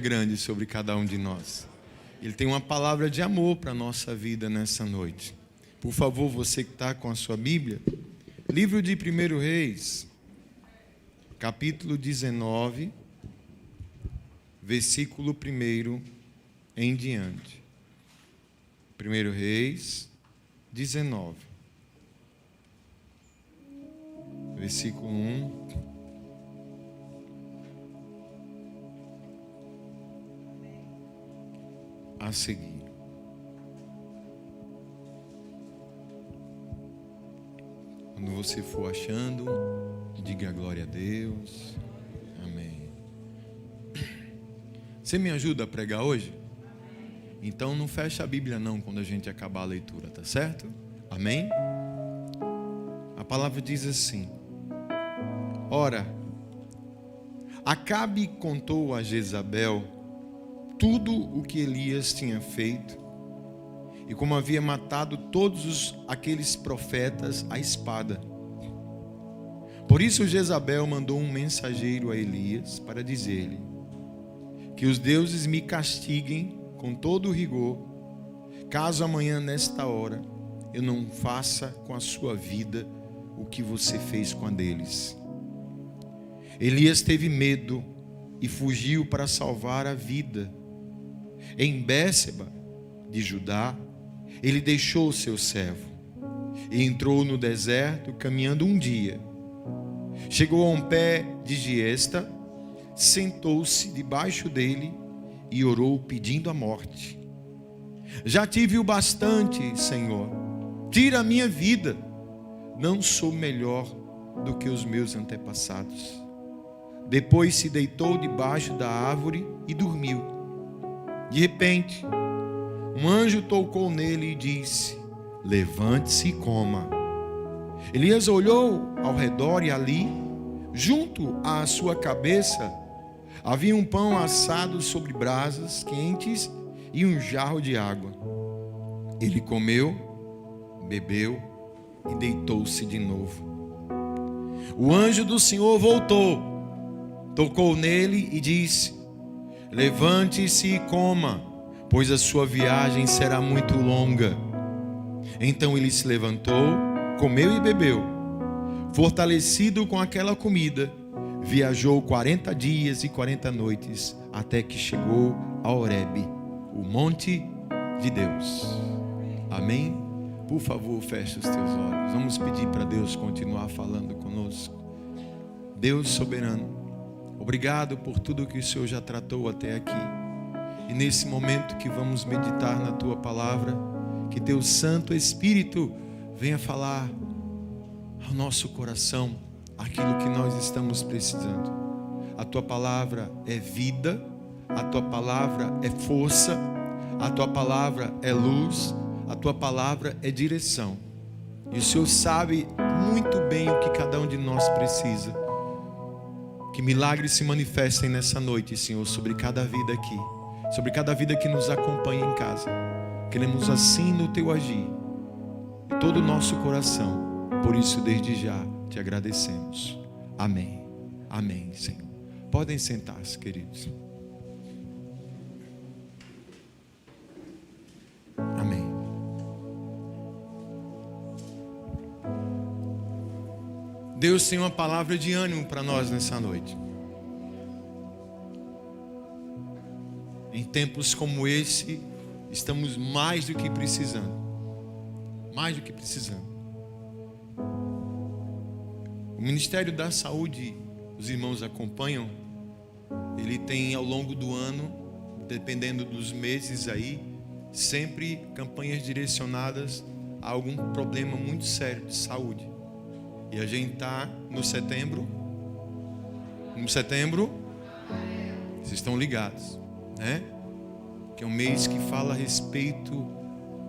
grande sobre cada um de nós. Ele tem uma palavra de amor para a nossa vida nessa noite. Por favor, você que está com a sua Bíblia, livro de 1 Reis, capítulo 19, versículo 1 em diante. 1 Reis 19, versículo 1 a seguir. Quando você for achando, diga glória a Deus. Amém. Você me ajuda a pregar hoje? Então não fecha a Bíblia não quando a gente acabar a leitura, tá certo? Amém? A palavra diz assim: Ora, Acabe contou a Jezabel tudo o que Elias tinha feito e como havia matado todos aqueles profetas à espada. Por isso Jezabel mandou um mensageiro a Elias para dizer-lhe: que os deuses me castiguem com todo o rigor, caso amanhã nesta hora eu não faça com a sua vida o que você fez com a deles. Elias teve medo e fugiu para salvar a vida. Em Bérseba de Judá, ele deixou o seu servo e entrou no deserto caminhando um dia. Chegou a um pé de giesta, sentou-se debaixo dele e orou pedindo a morte. Já tive o bastante, Senhor, tira a minha vida, não sou melhor do que os meus antepassados. Depois se deitou debaixo da árvore e dormiu. De repente, um anjo tocou nele e disse: levante-se e coma. Elias olhou ao redor e ali, junto à sua cabeça, havia um pão assado sobre brasas quentes e um jarro de água. Ele comeu, bebeu e deitou-se de novo. O anjo do Senhor voltou, tocou nele e disse: levante-se e coma, pois a sua viagem será muito longa. Então ele se levantou, comeu e bebeu. Fortalecido com aquela comida, viajou 40 dias e 40 noites, até que chegou a Horebe, o monte de Deus. Amém? Por favor, feche os teus olhos. Vamos pedir para Deus continuar falando conosco. Deus soberano, obrigado por tudo que o Senhor já tratou até aqui. E nesse momento que vamos meditar na Tua palavra, que Teu Santo Espírito venha falar ao nosso coração aquilo que nós estamos precisando. A Tua palavra é vida, a Tua palavra é força, a Tua palavra é luz, a Tua palavra é direção. E o Senhor sabe muito bem o que cada um de nós precisa. Que milagres se manifestem nessa noite, Senhor, sobre cada vida aqui, sobre cada vida que nos acompanha em casa. Queremos assim no Teu agir, em todo o nosso coração. Por isso, desde já, Te agradecemos. Amém. Amém, Senhor. Podem sentar-se, queridos. Amém. Deus tem uma palavra de ânimo para nós nessa noite. Em tempos como esse, estamos mais do que precisando. Mais do que precisando. O Ministério da Saúde, os irmãos acompanham, ele tem ao longo do ano, dependendo dos meses aí, sempre campanhas direcionadas a algum problema muito sério de saúde. E a gente está no setembro. Vocês estão ligados, né? Que é um mês que fala a respeito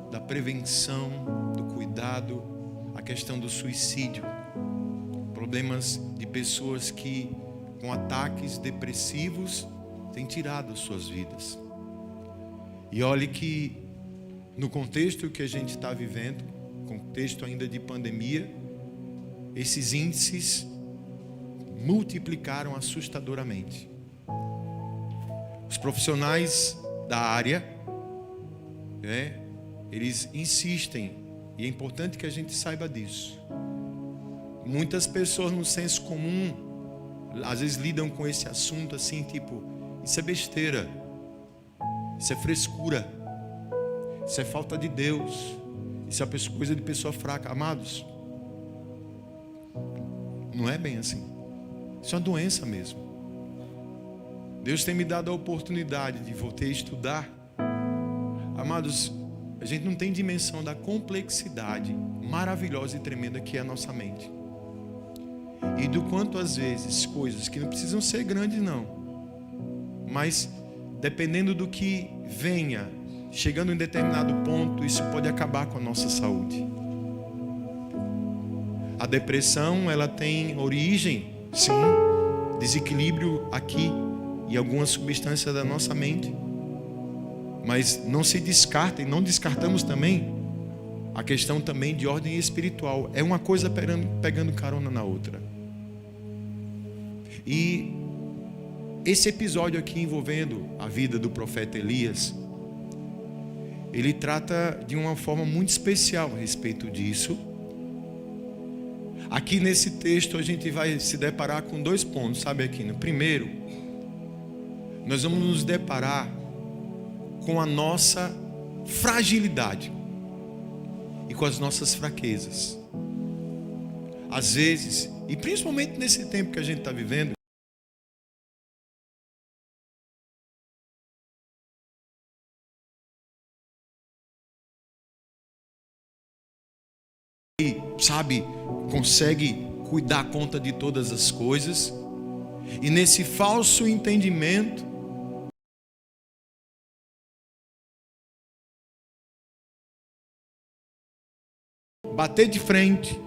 da prevenção, do cuidado, a questão do suicídio. Problemas de pessoas que com ataques depressivos têm tirado suas vidas. E olhe que no contexto que a gente está vivendo, contexto ainda de pandemia, esses índices multiplicaram assustadoramente. Os profissionais da área, eles insistem, e é importante que a gente saiba disso. Muitas pessoas no senso comum, às vezes lidam com esse assunto assim, tipo, isso é besteira, isso é frescura, isso é falta de Deus, isso é coisa de pessoa fraca. Amados, não é bem assim. Isso é uma doença mesmo. Deus tem me dado a oportunidade de voltar a estudar. Amados, a gente não tem dimensão da complexidade maravilhosa e tremenda que é a nossa mente. E do quanto às vezes coisas que não precisam ser grandes não, mas dependendo do que venha, chegando em determinado ponto, isso pode acabar com a nossa saúde. A depressão, ela tem origem, sim, desequilíbrio aqui e algumas substâncias da nossa mente. Mas não se descarta, e não descartamos também a questão também de ordem espiritual. É uma coisa pegando carona na outra. E esse episódio aqui envolvendo a vida do profeta Elias, ele trata de uma forma muito especial a respeito disso. Aqui nesse texto a gente vai se deparar com 2 pontos, sabe, aqui no primeiro, nós vamos nos deparar com a nossa fragilidade e com as nossas fraquezas. Às vezes, e principalmente nesse tempo que a gente está vivendo, sabe, consegue dar conta de todas as coisas, e nesse falso entendimento, bater de frente,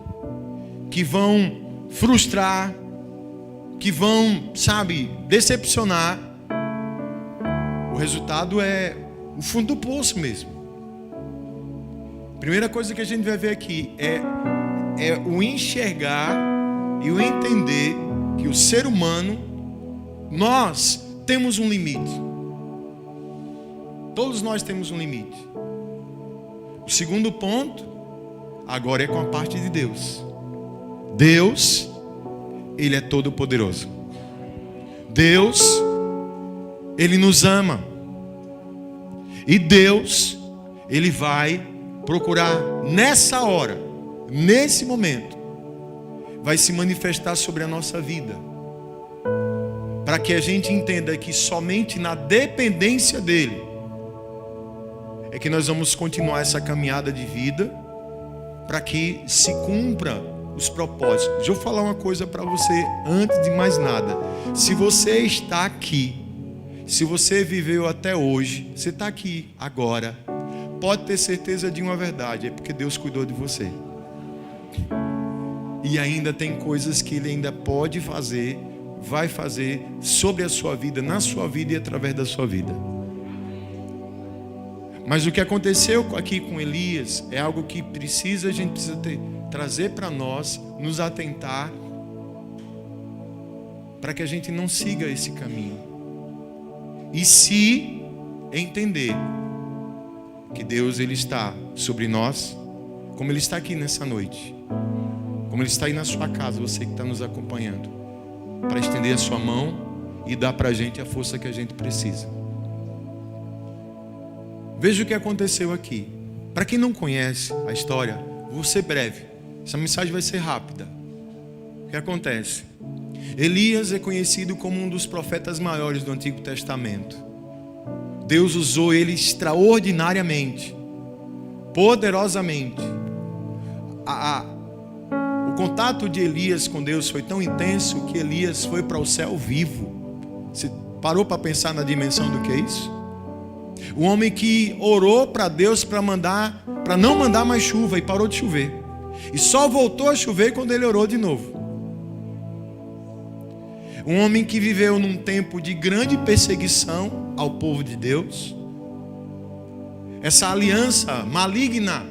que vão frustrar, que vão, sabe, decepcionar. O resultado é o fundo do poço mesmo. Primeira coisa que a gente vai ver aqui é o enxergar e o entender que o ser humano, nós temos um limite. Todos nós temos um limite. O segundo ponto, agora é com a parte de Deus. Deus, Ele é todo poderoso. Deus, Ele nos ama. E Deus, Ele vai procurar nessa hora, nesse momento, vai se manifestar sobre a nossa vida, para que a gente entenda que somente na dependência dEle é que nós vamos continuar essa caminhada de vida, para que se cumpra os propósitos. Deixa eu falar uma coisa para você antes de mais nada. Se você está aqui, se você viveu até hoje, você está aqui agora, pode ter certeza de uma verdade, é porque Deus cuidou de você. E ainda tem coisas que Ele ainda pode fazer, vai fazer sobre a sua vida, na sua vida e através da sua vida. Mas o que aconteceu aqui com Elias é algo que a gente precisa trazer para nós, nos atentar, para que a gente não siga esse caminho. E se entender que Deus, Ele está sobre nós, como Ele está aqui nessa noite, como Ele está aí na sua casa, você que está nos acompanhando, para estender a sua mão e dar para a gente a força que a gente precisa. Veja o que aconteceu aqui. Para quem não conhece a história, vou ser breve. Essa mensagem vai ser rápida. O que acontece? Elias é conhecido como um dos profetas maiores do Antigo Testamento. Deus usou ele extraordinariamente, poderosamente. O contato de Elias com Deus foi tão intenso que Elias foi para o céu vivo. Você parou para pensar na dimensão do que é isso? O homem que orou para Deus para não mandar mais chuva, e parou de chover. E só voltou a chover quando ele orou de novo. Um homem que viveu num tempo de grande perseguição ao povo de Deus. Essa aliança maligna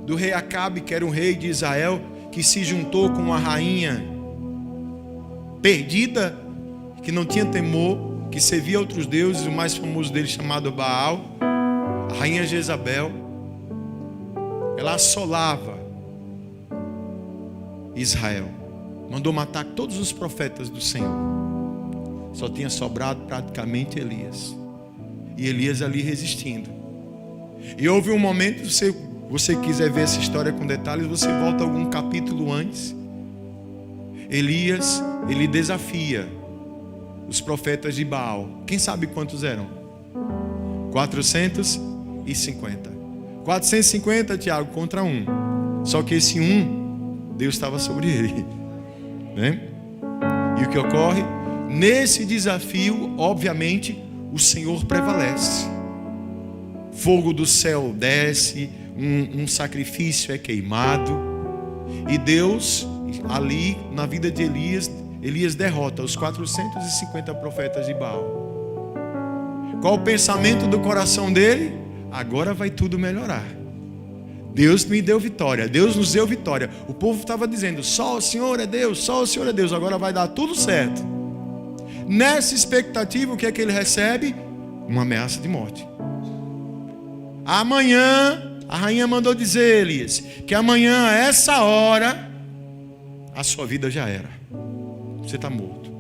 do rei Acabe, que era um rei de Israel, que se juntou com uma rainha perdida, que não tinha temor, que servia a outros deuses, o mais famoso deles chamado Baal, a rainha Jezabel, ela assolava Israel, mandou matar todos os profetas do Senhor. Só tinha sobrado praticamente Elias, e Elias ali resistindo. E houve um momento, se você quiser ver essa história com detalhes, você volta algum capítulo antes. Elias, ele desafia os profetas de Baal. Quem sabe quantos eram? 450. 450, Tiago, contra um. Só que esse um, Deus estava sobre ele, né? E o que ocorre? Nesse desafio, obviamente, o Senhor prevalece. Fogo do céu desce, um sacrifício é queimado, e Deus, ali na vida de Elias derrota os 450 profetas de Baal. Qual o pensamento do coração dele? Agora vai tudo melhorar. Deus me deu vitória, Deus nos deu vitória. O povo estava dizendo, só o Senhor é Deus, só o Senhor é Deus, agora vai dar tudo certo. Nessa expectativa, o que é que ele recebe? Uma ameaça de morte. Amanhã, a rainha mandou dizer, Elias, que amanhã, a essa hora, a sua vida já era. Você está morto.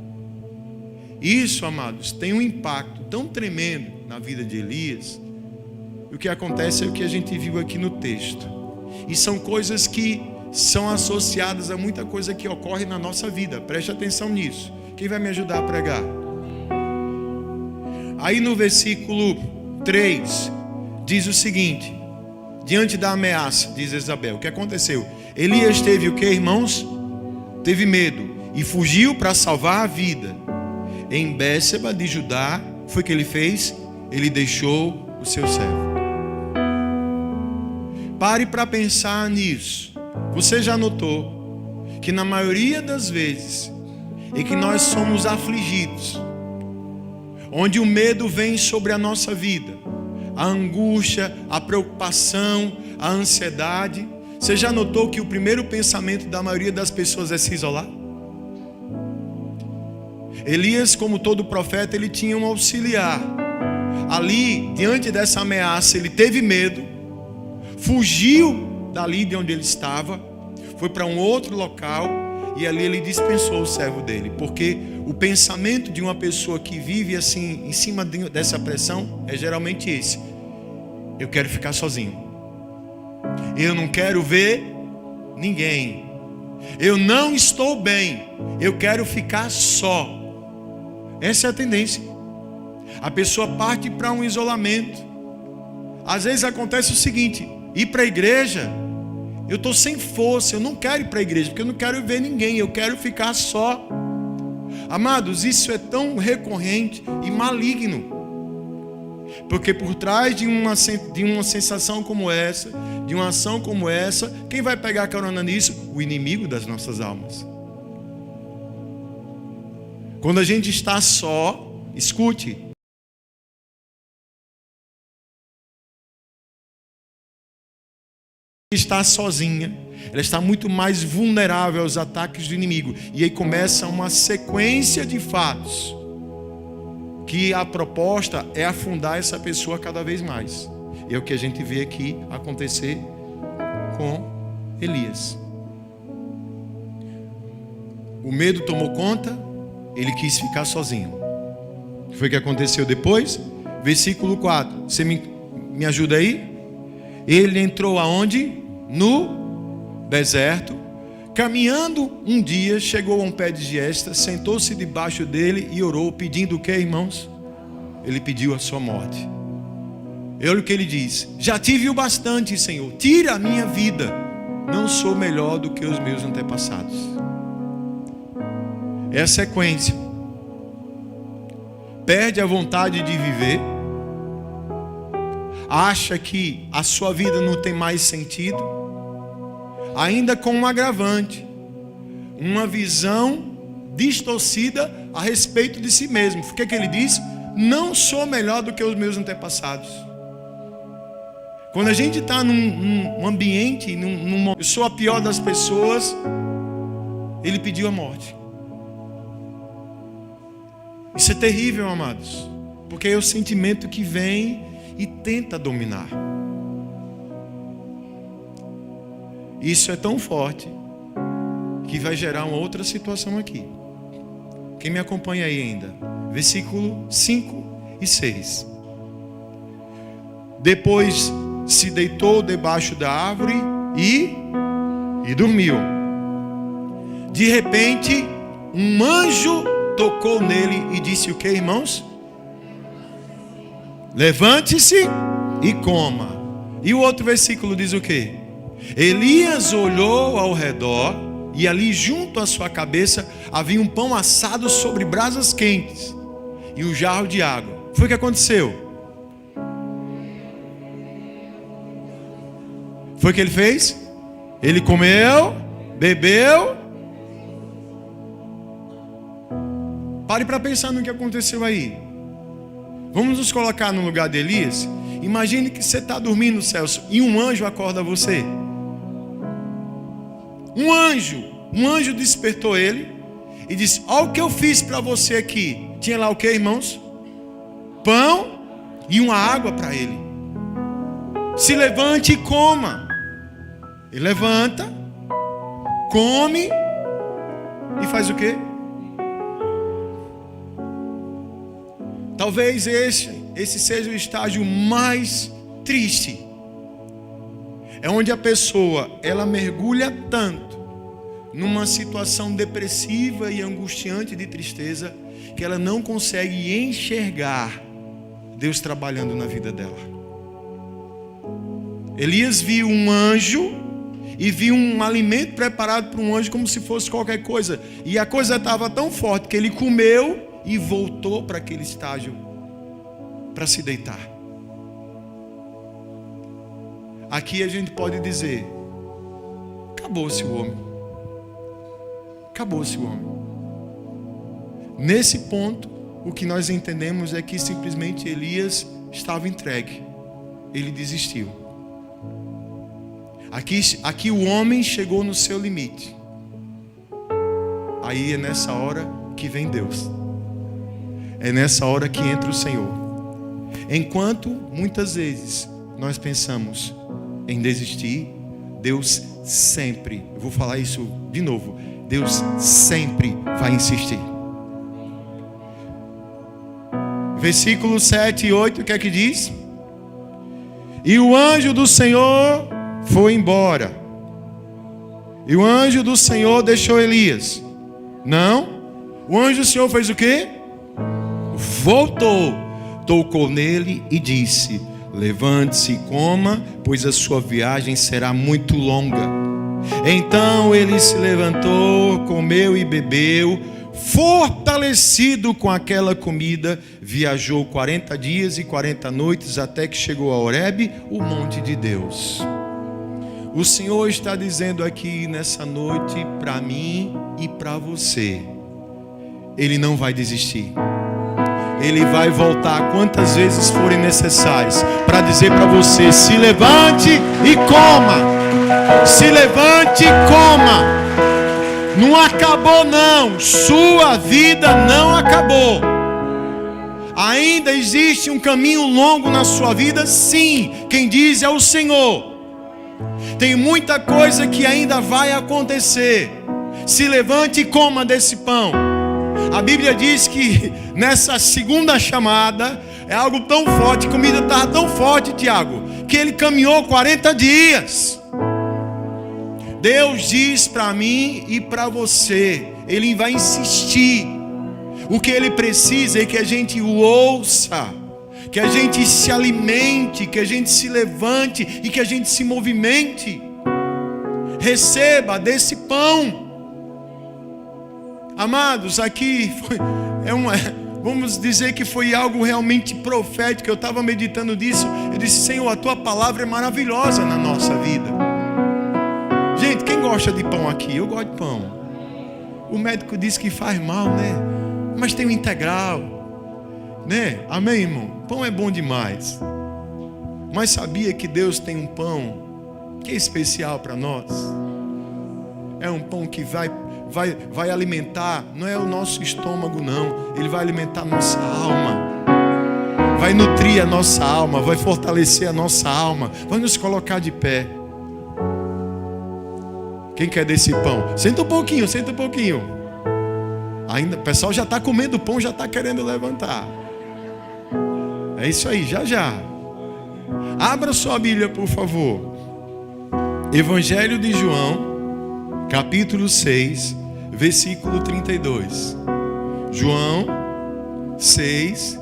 Isso, amados, tem um impacto tão tremendo na vida de Elias. O que acontece é o que a gente viu aqui no texto. E são coisas que são associadas a muita coisa que ocorre na nossa vida. Preste atenção nisso. Quem vai me ajudar a pregar? Aí no versículo 3, diz o seguinte: diante da ameaça, diz Jezabel, o que aconteceu? Elias teve o que, irmãos? Teve medo e fugiu para salvar a vida. Em Bérseba de Judá, foi o que ele fez? Ele deixou o seu servo. Pare para pensar nisso. Você já notou que na maioria das vezes em que nós somos afligidos, onde o medo vem sobre a nossa vida, a angústia, a preocupação, a ansiedade, você já notou que o primeiro pensamento da maioria das pessoas é se isolar? Elias, como todo profeta, ele tinha um auxiliar. Ali, diante dessa ameaça, ele teve medo, fugiu dali de onde ele estava, foi para um outro local, e ali ele dispensou o servo dele, porque o pensamento de uma pessoa que vive assim, em cima dessa pressão, é geralmente esse: eu quero ficar sozinho, eu não quero ver ninguém, eu não estou bem, eu quero ficar só. Essa é a tendência. A pessoa parte para um isolamento. Às vezes acontece o seguinte: ir para a igreja, eu estou sem força, eu não quero ir para a igreja, porque eu não quero ver ninguém, eu quero ficar só. Amados, isso é tão recorrente e maligno, porque por trás de uma sensação como essa, de uma ação como essa, quem vai pegar carona nisso? O inimigo das nossas almas. Quando a gente está só, escute, está sozinha, ela está muito mais vulnerável aos ataques do inimigo. E aí começa uma sequência de fatos, que a proposta é afundar essa pessoa cada vez mais. E é o que a gente vê aqui acontecer com Elias. O medo tomou conta, ele quis ficar sozinho. O que foi que aconteceu depois? Versículo 4, você me ajuda aí? Ele entrou aonde? No deserto. Caminhando um dia, chegou a um pé de giesta, sentou-se debaixo dele e orou, pedindo o que, irmãos? Ele pediu a sua morte. Olha o que ele diz: já tive o bastante, Senhor, tira a minha vida, não sou melhor do que os meus antepassados. É a sequência. Perde a vontade de viver, acha que a sua vida não tem mais sentido, ainda com um agravante, uma visão distorcida a respeito de si mesmo. O que é que ele diz? Não sou melhor do que os meus antepassados. Quando a gente está num ambiente, eu sou a pior das pessoas, ele pediu a morte. Isso é terrível, amados, porque é o sentimento que vem e tenta dominar. Isso é tão forte que vai gerar uma outra situação aqui. Quem me acompanha aí ainda? Versículo 5 e 6. Depois se deitou debaixo da árvore e dormiu. De repente, um anjo tocou nele e disse o que, irmãos? Levante-se e coma. E o outro versículo diz o que? Elias olhou ao redor e ali junto à sua cabeça havia um pão assado sobre brasas quentes e um jarro de água. Foi o que aconteceu? Foi o que ele fez? Ele comeu, bebeu. Pare para pensar no que aconteceu aí. Vamos nos colocar no lugar de Elias. Imagine que você está dormindo, Celso, e um anjo acorda você. Um anjo despertou ele e disse: olha o que eu fiz para você aqui. Tinha lá o que, irmãos? Pão e uma água para ele. Se levante e coma. Ele levanta, come e faz o quê? Talvez esse seja o estágio mais triste. É onde a pessoa, ela mergulha tanto numa situação depressiva e angustiante de tristeza, que ela não consegue enxergar Deus trabalhando na vida dela. Elias viu um anjo e viu um alimento preparado para um anjo como se fosse qualquer coisa. E a coisa estava tão forte que ele comeu e voltou para aquele estágio para se deitar. Aqui a gente pode dizer: acabou-se o homem. Acabou-se o homem. Nesse ponto, o que nós entendemos é que simplesmente Elias estava entregue. Ele desistiu. Aqui o homem chegou no seu limite. Aí é nessa hora que vem Deus. É nessa hora que entra o Senhor. Enquanto muitas vezes nós pensamos em desistir, Deus sempre, eu vou falar isso de novo, Deus sempre vai insistir. Versículos 7 e 8, o que é que diz? E o anjo do Senhor foi embora. E o anjo do Senhor deixou Elias. Não. O anjo do Senhor fez o quê? Voltou, tocou nele e disse: levante-se e coma, pois a sua viagem será muito longa. Então ele se levantou, comeu e bebeu. Fortalecido com aquela comida, viajou 40 dias e 40 noites até que chegou a Horebe, o monte de Deus. O Senhor está dizendo aqui nessa noite para mim e para você: Ele não vai desistir. Ele vai voltar quantas vezes forem necessárias para dizer para você: se levante e coma. Se levante e coma. Não acabou não. Sua vida não acabou. Ainda existe um caminho longo na sua vida, sim. Quem diz é o Senhor. Tem muita coisa que ainda vai acontecer. Se levante e coma desse pão. A Bíblia diz que nessa segunda chamada é algo tão forte, a comida estava tão forte, Tiago, que ele caminhou 40 dias. Deus diz para mim e para você, Ele vai insistir. O que Ele precisa é que a gente o ouça, que a gente se alimente, que a gente se levante e que a gente se movimente. Receba desse pão. Amados, aqui vamos dizer que foi algo realmente profético. Eu estava meditando disso. Eu disse: Senhor, a tua palavra é maravilhosa na nossa vida. Gente, quem gosta de pão aqui? Eu gosto de pão. O médico disse que faz mal, né? Mas tem o integral, né? Amém, irmão? Pão é bom demais. Mas sabia que Deus tem um pão que é especial para nós? É um pão que vai vai alimentar, não é o nosso estômago não, Ele vai alimentar a nossa alma, vai nutrir a nossa alma, vai fortalecer a nossa alma, vai nos colocar de pé. Quem quer desse pão? Senta um pouquinho, senta um pouquinho. Ainda, o pessoal já está comendo pão, já está querendo levantar. É isso aí, já já. Abra sua Bíblia, por favor. Evangelho de João, capítulo 6, versículo 32. João 6,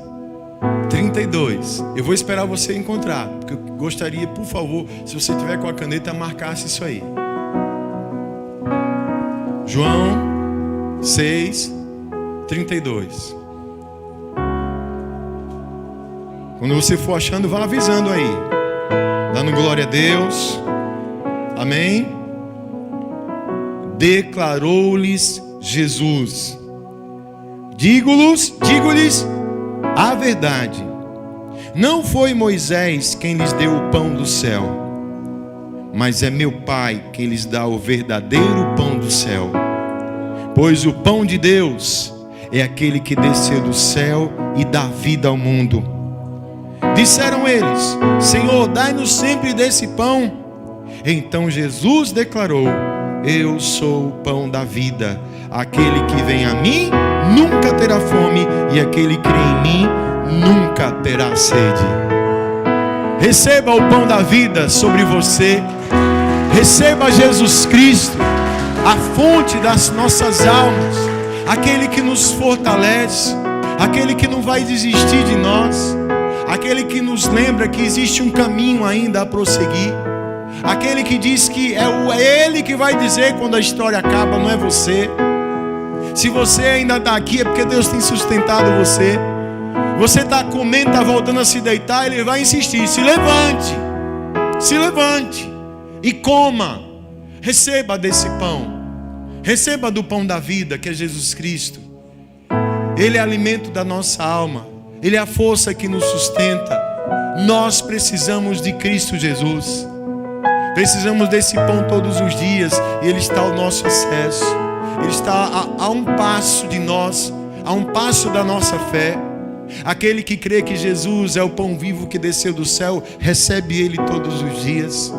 32. Eu vou esperar você encontrar, porque eu gostaria, por favor, se você tiver com a caneta, marcasse isso aí. João 6, 32. Quando você for achando, vá avisando aí, dando glória a Deus. Amém? Declarou-lhes Jesus: digo-lhes a verdade, não foi Moisés quem lhes deu o pão do céu, mas é meu Pai quem lhes dá o verdadeiro pão do céu. Pois o pão de Deus é aquele que desceu do céu e dá vida ao mundo. Disseram eles: Senhor, dai-nos sempre desse pão. Então Jesus declarou: eu sou o pão da vida. Aquele que vem a mim nunca terá fome, e aquele que crê em mim nunca terá sede. Receba o pão da vida sobre você. Receba Jesus Cristo, a fonte das nossas almas, aquele que nos fortalece, aquele que não vai desistir de nós, aquele que nos lembra que existe um caminho ainda a prosseguir, aquele que diz que é Ele que vai dizer quando a história acaba, não é você. Se você ainda está aqui é porque Deus tem sustentado você. Você está comendo, está voltando a se deitar, Ele vai insistir: se levante e coma. Receba desse pão, receba do pão da vida, que é Jesus Cristo. Ele é alimento da nossa alma, Ele é a força que nos sustenta. Nós precisamos de Cristo Jesus, precisamos desse pão todos os dias, e Ele está ao nosso acesso. Ele está a um passo de nós, a um passo da nossa fé. Aquele que crê que Jesus é o pão vivo que desceu do céu, recebe Ele todos os dias.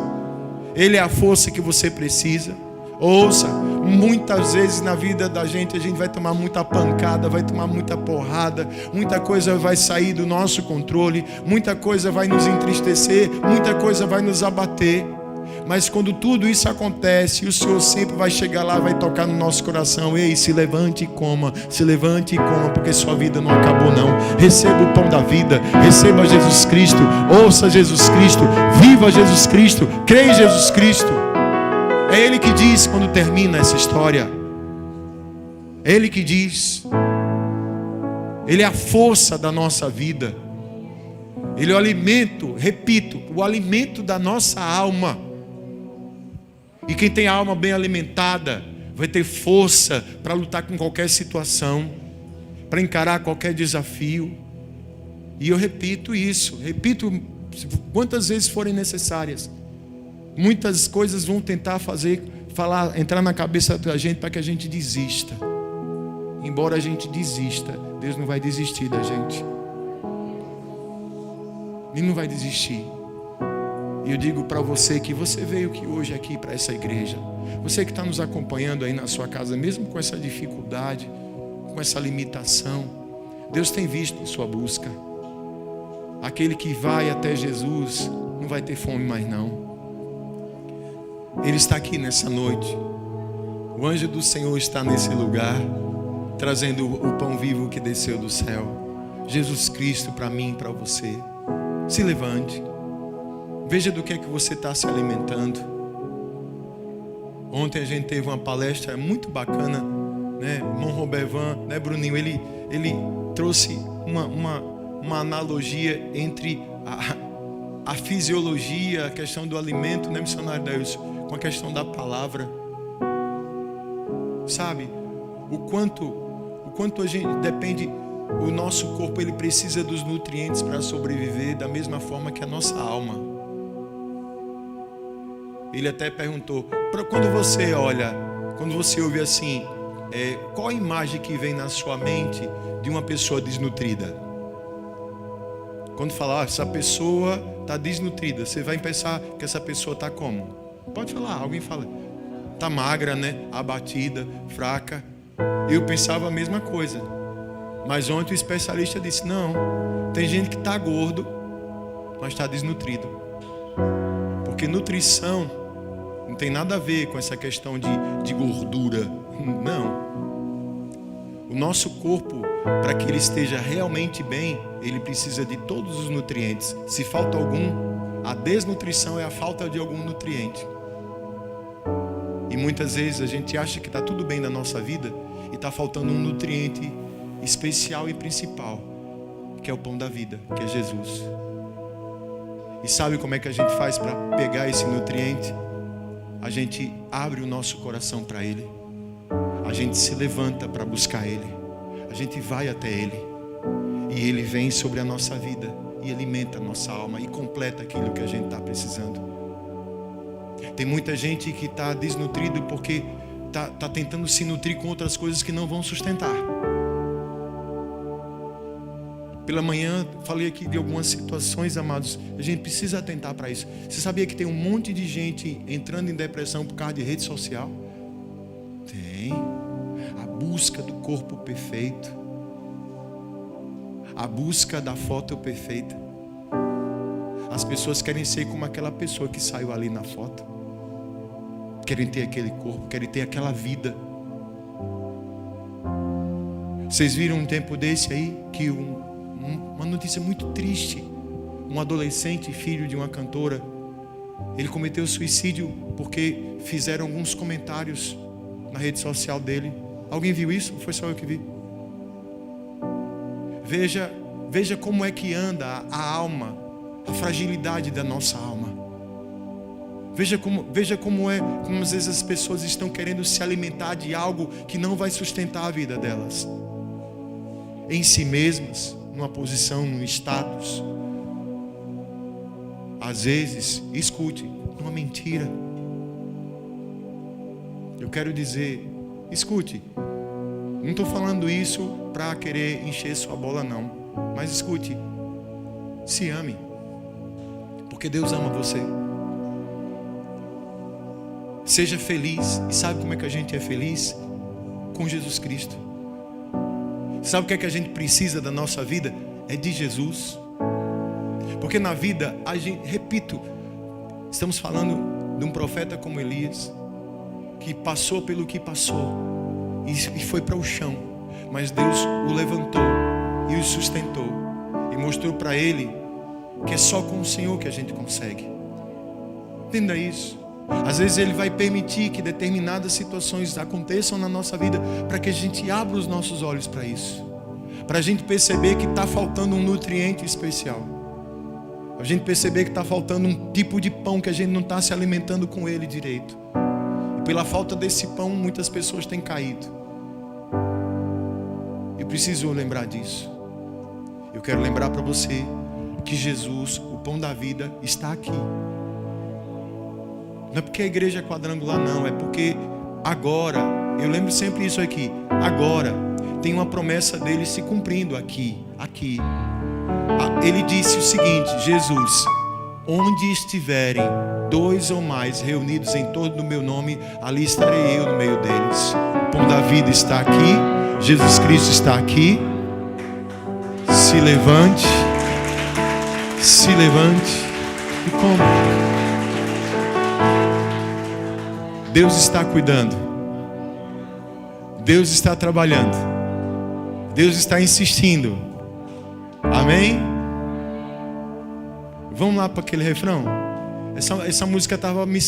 Ele é a força que você precisa. Ouça, muitas vezes na vida da gente, a gente vai tomar muita pancada, vai tomar muita porrada, muita coisa vai sair do nosso controle, muita coisa vai nos entristecer, muita coisa vai nos abater. Mas quando tudo isso acontece, o Senhor sempre vai chegar lá, vai tocar no nosso coração: ei, se levante e coma, se levante e coma, porque sua vida não acabou não. Receba o pão da vida, receba Jesus Cristo, ouça Jesus Cristo, viva Jesus Cristo, creia em Jesus Cristo. É Ele que diz quando termina essa história. É Ele que diz. Ele é a força da nossa vida. Ele é o alimento, repito, o alimento da nossa alma. E quem tem a alma bem alimentada vai ter força para lutar com qualquer situação, para encarar qualquer desafio. E eu repito isso, repito quantas vezes forem necessárias. Muitas coisas vão tentar entrar na cabeça da gente para que a gente desista. Embora a gente desista, Deus não vai desistir da gente. Ele não vai desistir. E eu digo para você que você veio hoje aqui para essa igreja. Você que está nos acompanhando aí na sua casa, mesmo com essa dificuldade, com essa limitação, Deus tem visto a sua busca. Aquele que vai até Jesus não vai ter fome mais não. Ele está aqui nessa noite. O anjo do Senhor está nesse lugar, trazendo o pão vivo que desceu do céu. Jesus Cristo para mim e para você. Se levante. Veja do que é que você está se alimentando. Ontem a gente teve uma palestra muito bacana, né? Irmão Robervan, né, Bruninho? Ele trouxe uma analogia entre a fisiologia, a questão do alimento, né, missionário Deus, com a questão da palavra. Sabe? O quanto a gente depende, o nosso corpo ele precisa dos nutrientes para sobreviver, da mesma forma que a nossa alma. Ele até perguntou, quando você ouve assim, qual a imagem que vem na sua mente de uma pessoa desnutrida? Quando falar, essa pessoa está desnutrida, você vai pensar que essa pessoa está como? Pode falar, alguém fala. Está magra, né? Abatida, fraca. Eu pensava a mesma coisa. Mas ontem o especialista disse, não, tem gente que está gordo, mas está desnutrido. Porque nutrição não tem nada a ver com essa questão de gordura. Não. O nosso corpo, para que ele esteja realmente bem, ele precisa de todos os nutrientes. Se falta algum, a desnutrição é a falta de algum nutriente. E muitas vezes a gente acha que está tudo bem na nossa vida e está faltando um nutriente especial e principal, que é o pão da vida, que é Jesus. E sabe como é que a gente faz para pegar esse nutriente? A gente abre o nosso coração para Ele. A gente se levanta para buscar Ele. A gente vai até Ele. E Ele vem sobre a nossa vida e alimenta a nossa alma e completa aquilo que a gente está precisando. Tem muita gente que está desnutrido porque está tentando se nutrir com outras coisas que não vão sustentar. Pela manhã, falei aqui de algumas situações, amados. A gente precisa atentar para isso. Você sabia que tem um monte de gente entrando em depressão por causa de rede social? Tem. A busca do corpo perfeito. A busca da foto perfeita. As pessoas querem ser como aquela pessoa que saiu ali na foto. Querem ter aquele corpo, querem ter aquela vida. Vocês viram um tempo desse aí que uma notícia muito triste. Um adolescente, filho de uma cantora, ele cometeu suicídio porque fizeram alguns comentários na rede social dele. Alguém viu isso? Ou foi só eu que vi? Veja como é que anda a alma, a fragilidade da nossa alma. Veja como às vezes as pessoas estão querendo se alimentar de algo que não vai sustentar a vida delas. Em si mesmas, numa posição, num status. Às vezes, escute, uma mentira. Eu quero dizer, escute. Não estou falando isso para querer encher sua bola, não. Mas escute, se ame. Porque Deus ama você. Seja feliz. E sabe como é que a gente é feliz? Com Jesus Cristo. Sabe o que é que a gente precisa da nossa vida? É de Jesus. Porque na vida, repito, estamos falando de um profeta como Elias, que passou pelo que passou e foi para o chão. Mas Deus o levantou e o sustentou e mostrou para ele que é só com o Senhor que a gente consegue. Entenda isso. Às vezes Ele vai permitir que determinadas situações aconteçam na nossa vida para que a gente abra os nossos olhos para isso, para a gente perceber que está faltando um nutriente especial, a gente perceber que está faltando um tipo de pão que a gente não está se alimentando com ele direito, e pela falta desse pão muitas pessoas têm caído. Eu preciso lembrar disso. Eu quero lembrar para você que Jesus, o pão da vida, está aqui. Não é porque a igreja é quadrangular, não. É porque agora, eu lembro sempre isso aqui, agora tem uma promessa dele se cumprindo aqui. Ele disse o seguinte, Jesus: onde estiverem 2 ou mais reunidos em torno do meu nome, ali estarei eu no meio deles. O pão da vida está aqui, Jesus Cristo está aqui. Se levante e coma. Deus está cuidando. Deus está trabalhando. Deus está insistindo. Amém? Vamos lá para aquele refrão. Essa música estava me